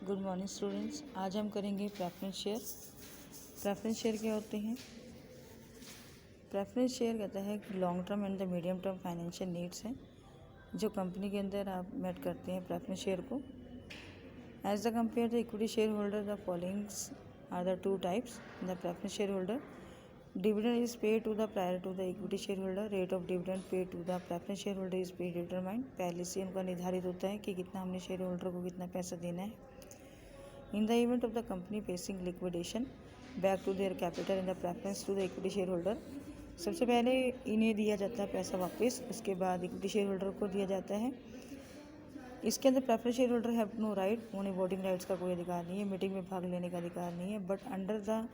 Good morning students. आज हम करेंगे प्रेफरेंस शेयर। प्रेफरेंस शेयर क्या होते हैं? प्रेफरेंस शेयर कहता है कि long term and the medium term financial needs हैं जो कंपनी के अंदर आप मेट करते हैं प्रेफरेंस शेयर को। As the compare the equity share holder the followings are the two types the preference share holder. Dividend is paid to the prior to the equity share holder. Rate of dividend paid to the preference share holder is predetermined. पहले से उनका निर्धारित होता है कि कितना हमने share holder को कितना पैसा देना है। In the event of the company facing liquidation, back to their capital and the preference to the equity shareholder, सबसे पहले इन्हें दिया जाता है पैसा वापस, उसके बाद इक्विटी शेयर होल्डर को दिया जाता है। इसके अंदर preference share holder have no right, उन्हें वोटिंग राइट्स का कोई अधिकार नहीं है, मीटिंग में भाग लेने का अधिकार नहीं है। But under the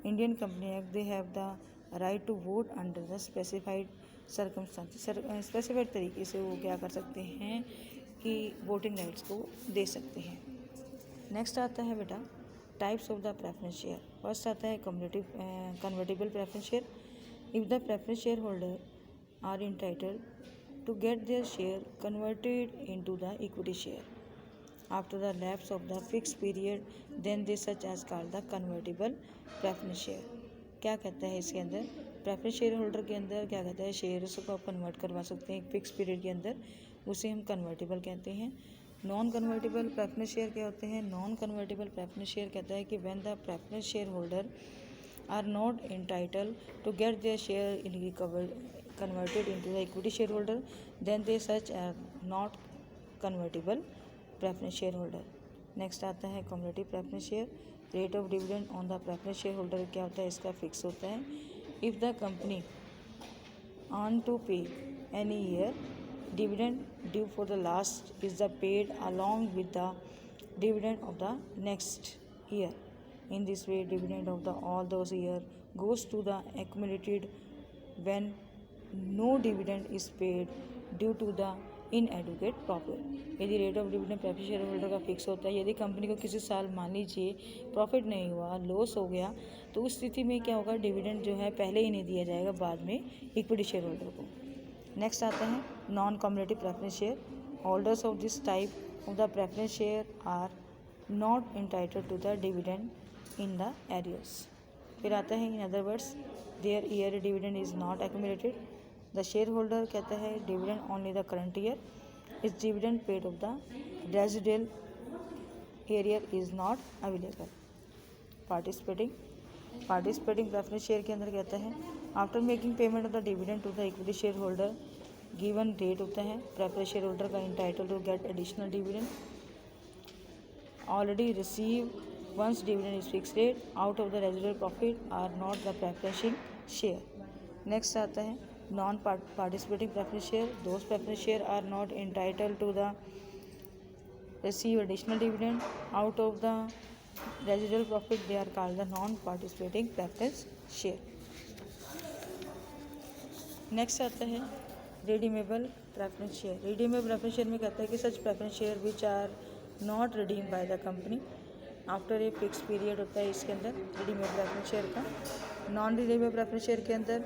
Indian company act they have the right to vote under the specified circumstances. Specified तरीके से वो क्या कर सकते हैं कि वोटिंग राइट्स को दे सकते हैं। नेक्स्ट आता है बेटा types of the preference share. First आता है convertible preference share. If the preference share holder are entitled to get their share converted into the equity share after the lapse of the fix period then they such as called the convertible preference share. क्या कहता है इसके अंदर? Preference share holder के अंदर क्या कहता है, शेयर्स को आप कन्वर्ट करवा सकते हैं एक फिक्स पीरियड के अंदर, उसे हम कन्वर्टेबल कहते हैं। नॉन कन्वर्टेबल प्रेफरेंस शेयर क्या होते हैं? नॉन कन्वर्टेबल प्रेफरेंस शेयर कहता है कि when the preference share holder are not entitled to get their share in converted into the equity share holder then they such are not convertible preference share holder. Next आता है cumulative preference share. Rate of dividend on the preference share holder क्या होता है? इसका fix होता है। If the company on to pay any year dividend due for the last is the paid along with the dividend of the next year. In this way dividend of the all those year goes to the accumulated when no dividend is paid due to the inadequate profit. यदि rate of dividend preference share holder का fix होता है, यदि company को किसी साल मान लीजिए प्रॉफिट नहीं हुआ, लॉस हो गया, तो उस स्थिति में क्या होगा, डिविडेंड जो है पहले ही नहीं दिया जाएगा, बाद में इक्विटी शेयर होल्डर को। नेक्स्ट आता है non cumulative preference share. Holders of this type of the preference share are not entitled to the dividend in the arrears. फिर आता है in other words their year dividend is not accumulated. The share holder कहता है dividend only the current year, is dividend paid of the residual arrear is not available. Participating preference share के अंदर कहता है after making payment of the dividend to the equity share holder given date होता है, preference share holder का entitle to get additional dividend already receive once dividend is fix rate out of the residual profit are not the preferencing share. Next आता है non participating preference share. Those preference share are not entitle to the receive additional dividend out of the residual profit, they are called the non-participating preference share. Next आता है redeemable preference share. Redeemable preference share में कहता है कि such preference share which are not redeem by the company after a fix period होता है इसके अंदर रिडीमेबल प्रेफरेंस शेयर का। नॉन रिडीमेबल प्रेफरेंस शेयर के अंदर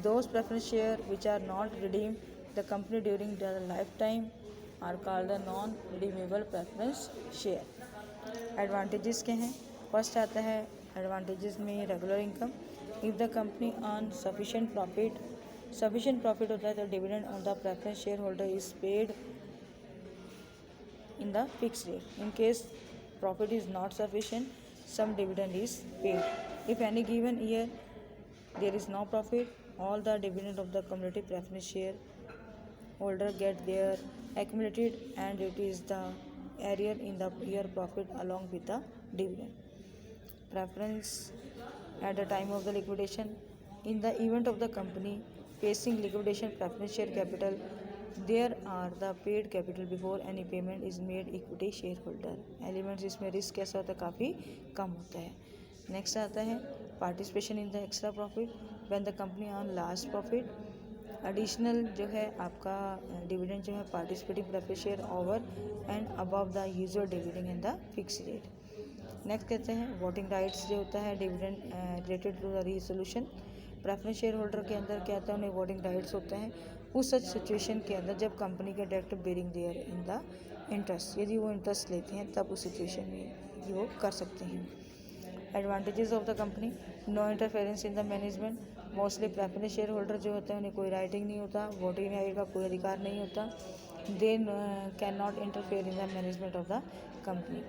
those preference share which are not redeem the company during the life time are called the non redeemable preference share. Advantages के हैं? First आता है एडवांटेजेस में regular income. If the company earn sufficient profit होता है तो dividend on the preference share holder is paid in the fix rate. In case profit is not sufficient some dividend is paid. If any given year there is no profit all the dividend of the cumulative preference share holder get their accumulated and it is the arrear in the year profit along with the dividend. Preference at the time of the liquidation. In the event of the company facing liquidation preference share capital, there are the paid capital before any payment is made equity shareholder. Elements इसमें risk कैसा होता है? काफ़ी कम होता है। Next आता है participation in the extra profit. When the company earn large profit additional जो है आपका डिविडेंड जो है participating preference share over and above the usual dividend in the fix rate. Next कहते हैं वोटिंग राइट्स जो होता है dividend related to the resolution. Preference share holder के अंदर क्या होता है, उन्हें वोटिंग राइट्स होते हैं उस सच सिचुएशन के अंदर जब कंपनी के direct bearing their in the interest, यदि वो इंटरेस्ट लेते हैं तब उस सिचुएशन में वो कर सकते हैं। Advantages of the company, no interference in the management, mostly preference share holder जो होते हैं उन्हें कोई राइटिंग नहीं होता, वोटिंग राइट का कोई अधिकार नहीं होता, they can not interfere in the management of the company.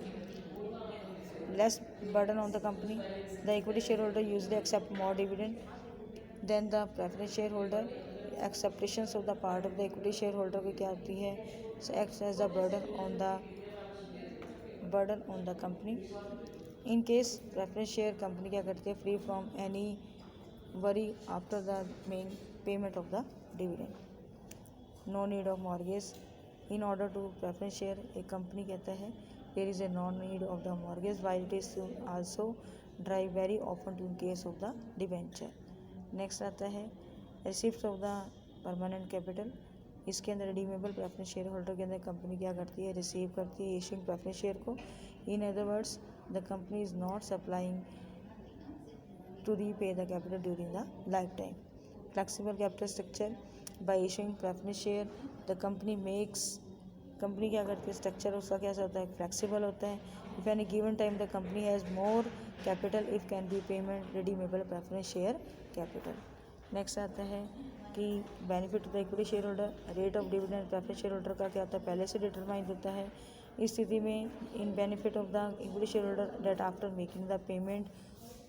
Less burden on the company, the equity share holder usually accept more dividend than the preference share holder. Expectations of the part of the equity share holder की क्या होती है, acts as the burden on the company. In case preference share company क्या करती है, free from any worry after the main payment of the dividend. No need of mortgage in order to preference share, एक company कहता है there is a no need of the mortgage while it is also drive very often to in case of the debenture. Next आता है receipt of the permanent capital, इसके अंदर redeemable preference share holder के अंदर company क्या करती है, receive करती है इशूइंग प्रेफरेंस शेयर को। In other words the company is not supplying to repay the capital during the life time. Flexible capital structure, by issuing preference share the company क्या करती है, स्ट्रक्चर उसका कैसा होता है, फ्लेक्सिबल होता है। If any given time the company has more capital if can be payment redeemable preference share capital. Next आता है कि benefit of the equity share holder, rate of dividend preference share holder का क्या होता है, पहले से डिटरमाइन होता है। इस स्थिति में in benefit of the equity share holder date after making the payment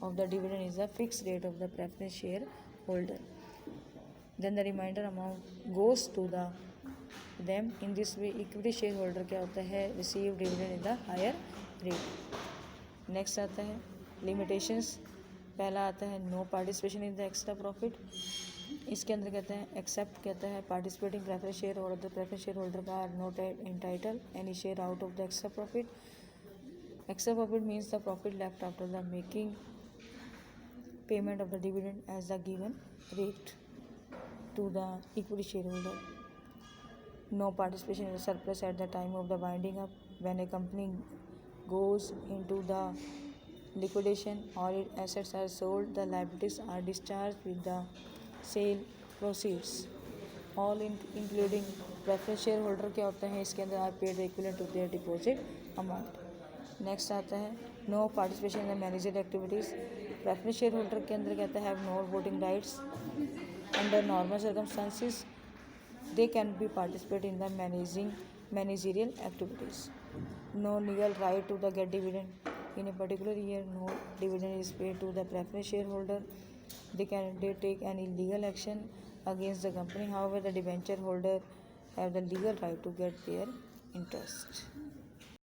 of the dividend is the fixed rate of the preference share holder, then the remainder amount goes to them. In this way equity shareholder क्या होता है, receive dividend in the higher rate। next आता है limitations, पहला आता है no participation in the extra profit, इसके अंदर कहते हैं एक्सेप्ट कहता है पार्टिसिपेटिंग प्रेफरेंस शेयर और द प्रेफरेंस शेयर होल्डर का are not entitle any share out of the extra profit. Extra profit means the profit left after the making payment of the dividend as the given rate to the equity shareholder. No participation in the surplus at the time of the winding up, when a company goes into the liquidation or its assets are sold, the liabilities are discharged with the sale proceeds, all including preference shareholder क्या होते हैं, इसके अंदर are paid equivalent to their deposit amount। Next आता है no participation in the manager activities, preference share holder के अंदर कहता है no voting rights under normal circumstances, they can be participate in the managerial activities. No legal right to the get dividend in a particular year, no dividend is paid to the preference share holder, they take any legal action against the company, however the debenture holder have the legal right to get their interest.